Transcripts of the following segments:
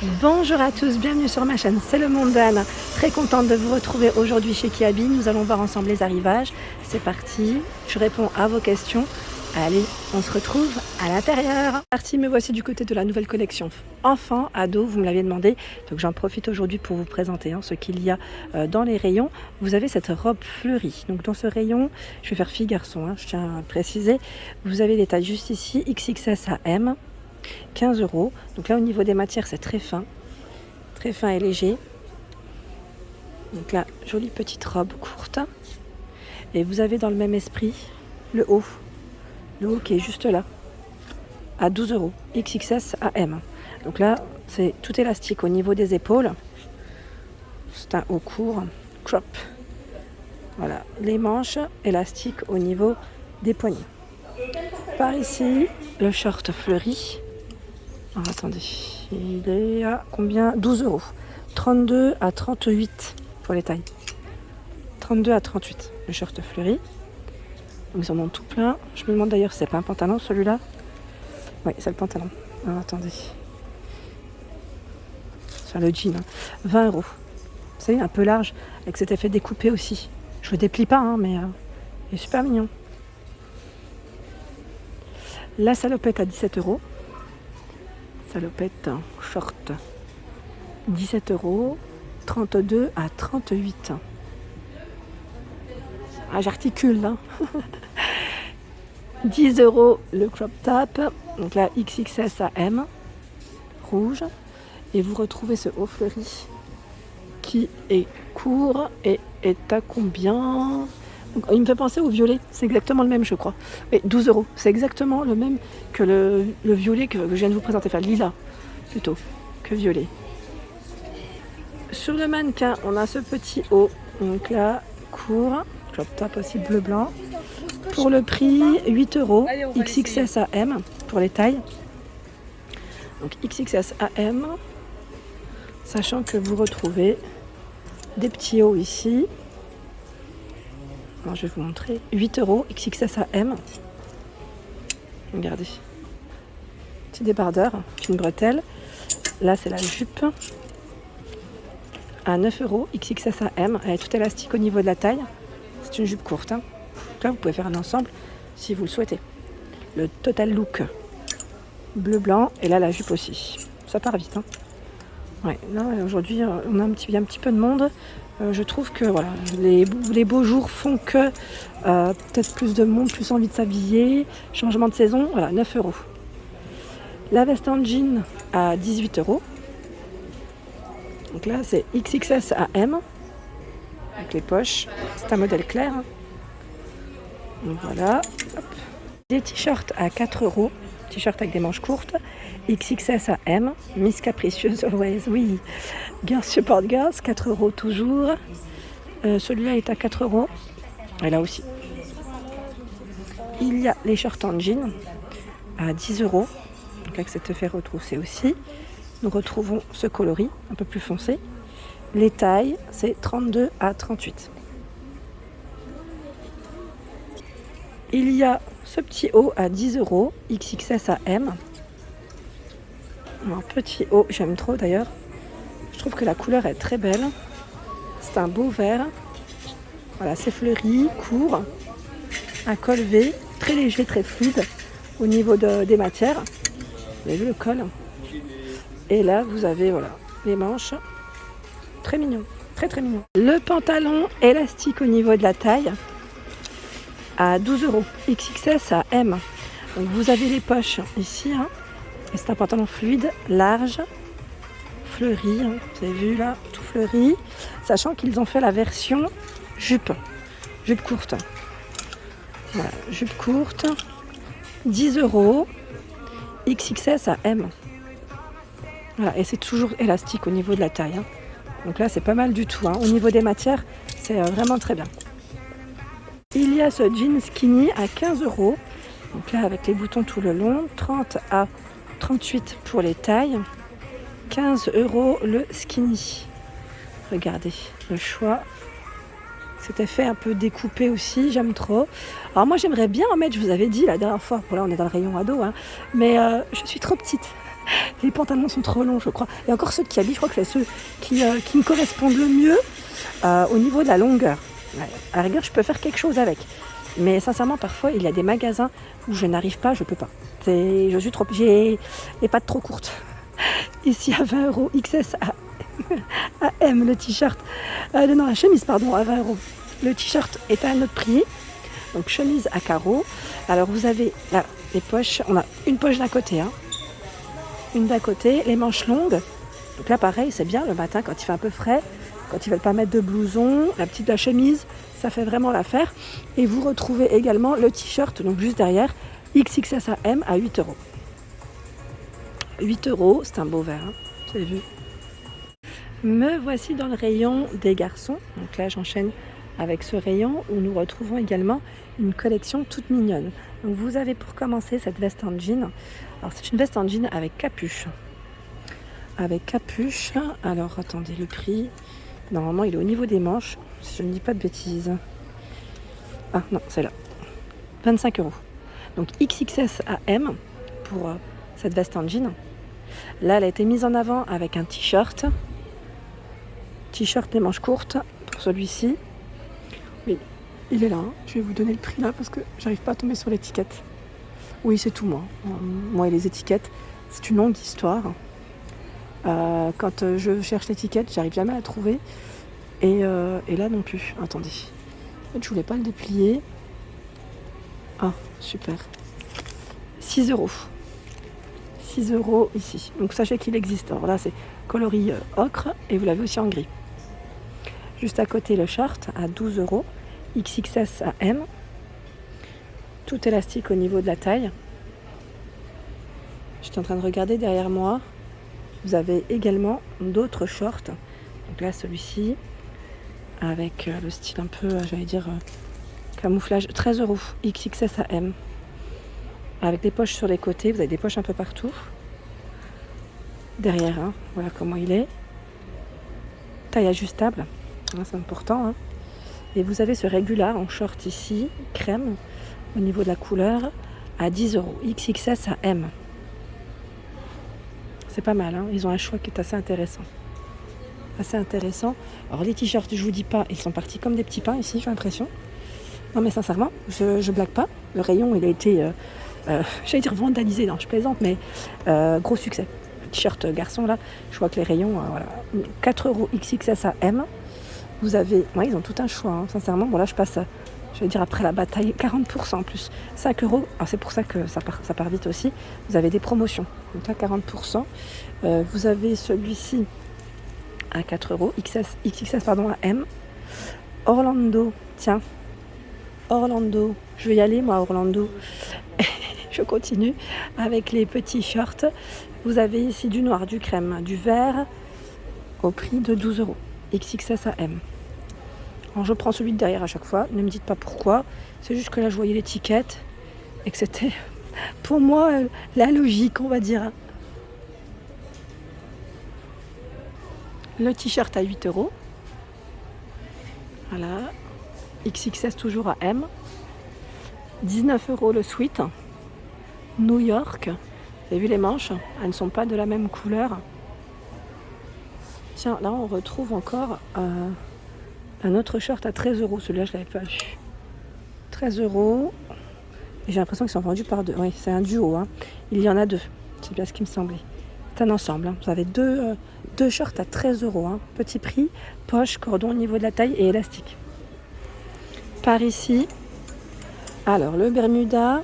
Bonjour à tous, bienvenue sur ma chaîne, c'est le monde d'Anne. Très contente de vous retrouver aujourd'hui chez Kiabi. Nous allons voir ensemble les arrivages. C'est parti, je réponds à vos questions. Allez, on se retrouve à l'intérieur. Parti, me voici du côté de la nouvelle collection enfants, ados, vous me l'aviez demandé. Donc j'en profite aujourd'hui pour vous présenter ce qu'il y a dans les rayons. Vous avez cette robe fleurie. Donc dans ce rayon, je vais faire fille garçon, je tiens à le préciser. Vous avez les tailles juste ici, XXS à M. 15 €. Donc là au niveau des matières c'est très fin et léger. Donc là jolie petite robe courte. Et vous avez dans le même esprit le haut qui est juste là à 12 €, XXS à M. Donc là c'est tout élastique au niveau des épaules. C'est un haut court crop. Voilà, les manches élastiques au niveau des poignets. Par ici le short fleuri. Alors, attendez, il est à combien? 12 €. 32 à 38 pour les tailles. 32 à 38, le short fleuri. Donc ils en ont tout plein. Je me demande d'ailleurs si c'est pas un pantalon celui-là. Oui, c'est le pantalon. Alors, attendez. C'est le jean. 20 €. Vous savez, un peu large, avec cet effet découpé aussi. Je le déplie pas, mais il est super mignon. La salopette à 17 €. Salopette short 17 €, 32 à 38. Ah, j'articule là. 10 € le crop top, donc là XXS à M, rouge. Et vous retrouvez ce haut fleuri qui est court et est à combien? Donc, il me fait penser au violet, c'est exactement le même je crois. Oui, 12 €, c'est exactement le même que le violet que je viens de vous présenter, enfin lilas plutôt que violet. Sur le mannequin, on a ce petit haut, donc là court, crop top aussi bleu blanc. Pour le prix, 8 €, XXS à M pour les tailles. Donc XXS à M, sachant que vous retrouvez des petits hauts ici. Alors, je vais vous montrer. 8 €, XXS à M. Regardez. Petit débardeur, une bretelle. Là, c'est la jupe. À 9 €, XXS à M. Elle est toute élastique au niveau de la taille. C'est une jupe courte. Donc là, vous pouvez faire un ensemble si vous le souhaitez. Le total look bleu-blanc. Et là, la jupe aussi. Ça part vite. Ouais, là, aujourd'hui, on a un petit peu de monde. Je trouve que voilà, les beaux jours font que peut-être plus de monde, plus envie de s'habiller. Changement de saison, voilà, 9 €. La veste en jean à 18 €. Donc là, c'est XXS à M. Avec les poches. C'est un modèle clair. Donc voilà. Hop. Des t-shirts à 4 €. T-shirt avec des manches courtes. XXS à M. Miss Capricieuse Always, oui. Girls Support Girls, 4 € toujours. Celui-là est à 4 €. Et là aussi. Il y a les shorts en jean à 10 €. Donc avec cet effet retroussé aussi. Nous retrouvons ce coloris un peu plus foncé. Les tailles, c'est 32 à 38. Il y a ce petit haut à 10 €, XXS à M. Un petit haut, j'aime trop d'ailleurs. Je trouve que la couleur est très belle. C'est un beau vert. Voilà, c'est fleuri, court, un col V, très léger, très fluide au niveau des matières. Vous avez vu le col? Et là, vous avez voilà, les manches. Très mignon, très mignon. Le pantalon élastique au niveau de la taille à 12 €, XXS à M. Donc vous avez les poches ici. Et c'est un pantalon fluide, large, fleuri, vous avez vu là, tout fleuri, sachant qu'ils ont fait la version jupe courte. Voilà, jupe courte, 10 €, XXS à M. Voilà, et c'est toujours élastique au niveau de la taille. Donc là, c'est pas mal du tout. Au niveau des matières, c'est vraiment très bien. Il y a ce jean skinny à 15 €. Donc là, avec les boutons tout le long, 30 à 38 pour les tailles, 15 € le skinny. Regardez le choix. Cet effet un peu découpé aussi, j'aime trop. Alors moi j'aimerais bien en mettre, je vous avais dit la dernière fois, bon là on est dans le rayon ado, mais je suis trop petite. Les pantalons sont trop longs, je crois. Et encore ceux qui habillent, je crois que c'est ceux qui me correspondent le mieux au niveau de la longueur. Ouais. À la rigueur, je peux faire quelque chose avec. Mais sincèrement, parfois, il y a des magasins où je n'arrive pas, je peux pas. Je suis trop... J'ai les pattes trop courtes. Ici, à 20 € XS à M, le t-shirt. Non, la chemise, pardon, à 20 €. Le t-shirt est à un autre prix. Donc, chemise à carreaux. Alors, vous avez là, les poches. On a une poche d'un côté, hein. Une d'un côté, les manches longues. Donc là, pareil, c'est bien le matin quand il fait un peu frais. Quand ils ne veulent pas mettre de blouson, la chemise, ça fait vraiment l'affaire. Et vous retrouvez également le t-shirt, donc juste derrière, XXS à M à 8 €. 8 €, c'est un beau verre, hein, vous avez vu. Me voici dans le rayon des garçons. Donc là, j'enchaîne avec ce rayon où nous retrouvons également une collection toute mignonne. Donc vous avez pour commencer cette veste en jean. Alors c'est une veste en jean avec capuche. Avec capuche, alors attendez, le prix... Normalement, il est au niveau des manches, si je ne dis pas de bêtises. Ah non, c'est là. 25 €. Donc XXS à M pour cette veste en jean. Là, elle a été mise en avant avec un t-shirt. T-shirt des manches courtes pour celui-ci. Oui, il est là. Hein. Je vais vous donner le prix là parce que j'arrive pas à tomber sur l'étiquette. Oui, c'est tout moi. Moi et les étiquettes, c'est une longue histoire. Quand je cherche l'étiquette, j'arrive jamais à la trouver. Et là non plus. Attendez. En fait, je voulais pas le déplier. Ah, super. 6 €. 6 € ici. Donc sachez qu'il existe. Alors là, c'est coloris ocre et vous l'avez aussi en gris. Juste à côté, le short à 12 €. XXS à M. Tout élastique au niveau de la taille. J'étais en train de regarder derrière moi. Vous avez également d'autres shorts. Donc là, celui-ci, avec le style un peu, j'allais dire, camouflage. 13 €, XXS à M. Avec des poches sur les côtés. Vous avez des poches un peu partout. Derrière, hein, voilà comment il est. Taille ajustable. C'est important. Hein. Et vous avez ce régular en short ici, crème, au niveau de la couleur, à 10 €, XXS à M. C'est pas mal, hein. Ils ont un choix qui est assez intéressant. Alors les t-shirts, je vous dis pas, ils sont partis comme des petits pains ici, j'ai l'impression. Non mais sincèrement, je blague pas. Le rayon, il a été, j'allais dire vandalisé, non, je plaisante, mais gros succès. Le t-shirt garçon là, je vois que les rayons, voilà, 4 € XXS à M. Vous avez, ouais, ils ont tout un choix, hein, sincèrement. Bon là, je passe, je vais dire après la bataille, 40% en plus, 5 €. Alors c'est pour ça que ça part vite aussi. Vous avez des promotions, donc là 40%. Vous avez celui-ci à 4 €, XXS pardon, à M. Orlando, tiens, Orlando, je vais y aller moi Orlando. Je continue avec les petits shorts. Vous avez ici du noir, du crème, du vert au prix de 12 €, XXS à M. Alors je prends celui de derrière à chaque fois, ne me dites pas pourquoi, c'est juste que là je voyais l'étiquette et que c'était pour moi la logique, on va dire. Le t-shirt à 8 €. Voilà. XXS toujours à M. 19 € le sweat. New York. Vous avez vu les manches? Elles ne sont pas de la même couleur. Tiens, là on retrouve encore un autre short à 13 €. Celui-là, je ne l'avais pas vu. 13 €. Et j'ai l'impression qu'ils sont vendus par deux. Oui, c'est un duo. Hein. Il y en a deux. C'est bien ce qui me semblait. C'est un ensemble. Hein. Vous avez deux shorts à 13 €. Hein. Petit prix, poche, cordon au niveau de la taille et élastique. Par ici, alors le Bermuda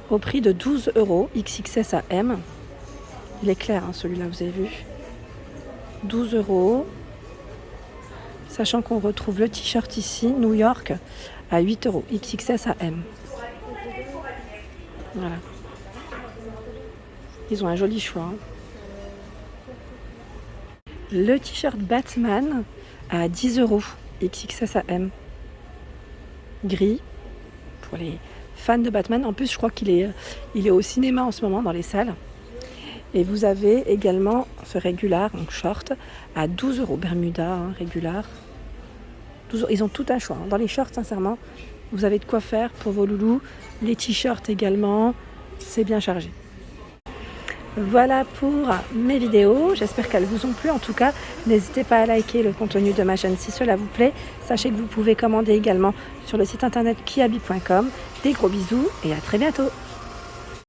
au prix de 12 €, XXS à M. Il est clair, hein, celui-là, vous avez vu. 12 €. Sachant qu'on retrouve le t-shirt ici, New York, à 8 €, XXS à M. Voilà. Ils ont un joli choix. Hein. Le t-shirt Batman à 10 €, XXS à M. Gris, pour les fans de Batman. En plus, je crois qu'il est au cinéma en ce moment, dans les salles. Et vous avez également ce régular, donc short, à 12 €. Bermuda, hein, régular. 12 €. Ils ont tout un choix. Hein. Dans les shorts, sincèrement, vous avez de quoi faire pour vos loulous. Les t-shirts également, c'est bien chargé. Voilà pour mes vidéos, j'espère qu'elles vous ont plu. En tout cas, n'hésitez pas à liker le contenu de ma chaîne si cela vous plaît. Sachez que vous pouvez commander également sur le site internet kiabi.com. Des gros bisous et à très bientôt.